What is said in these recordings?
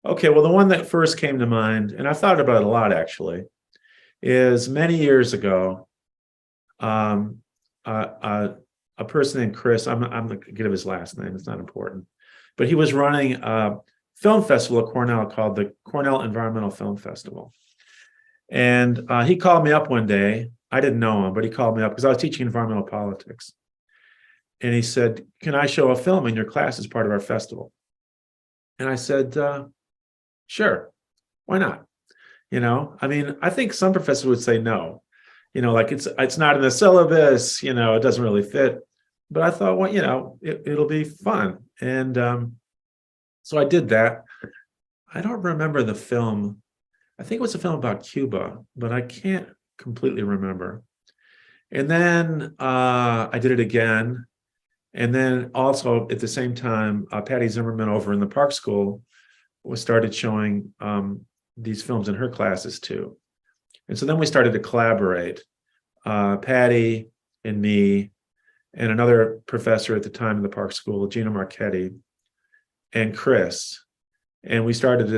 Okay, well, the one that first came to mind, and I've thought about it a lot actually, is many years ago, um, uh, uh, a person named Chris, I'm not gonna give his last name, it's not important, but he was running a film festival at Cornell called the Cornell Environmental Film Festival. And he called me up one day. I didn't know him, but he called me up because I was teaching environmental politics. And he said, "Can I show a film in your class as part of our festival?" And I said, "Sure, why not?" I mean, I think some professors would say no. Like it's not in the syllabus. It doesn't really fit. But I thought, well, it'll be fun, and so I did that. I don't remember the film. I think it was a film about Cuba, but I can't completely remember. And then I did it again. And then also at the same time, Patty Zimmerman over in the Park School was started showing these films in her classes too. And so then we started to collaborate, Patty and me and another professor at the time in the Park School, Gina Marchetti, and Chris. And we started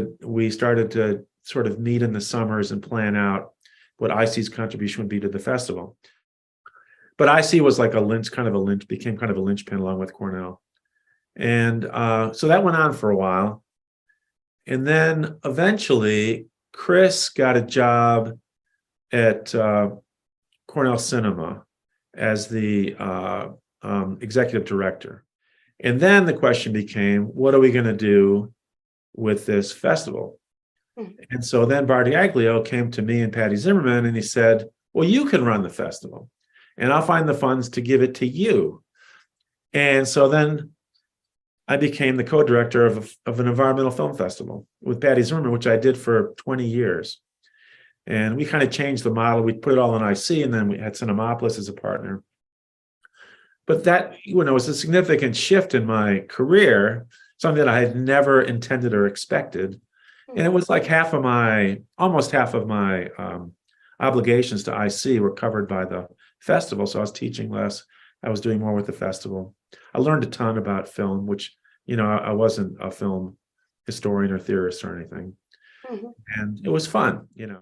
to sort of meet in the summers and plan out what IC's contribution would be to the festival. But IC was like became kind of a linchpin along with Cornell. And so that went on for a while. And then eventually, Chris got a job at Cornell Cinema as the executive director. And then the question became, what are we going to do with this festival? And so then Bardiaglio came to me and Patty Zimmerman and he said, well, you can run the festival and I'll find the funds to give it to you. And so then I became the co-director of an environmental film festival with Patty Zimmerman, which I did for 20 years. And we kind of changed the model. We put it all in IC and then we had Cinemapolis as a partner. But that, was a significant shift in my career, something that I had never intended or expected. And it was like almost half of my obligations to IC were covered by the festival. So I was teaching less. I was doing more with the festival. I learned a ton about film, which, I wasn't a film historian or theorist or anything. And it was fun.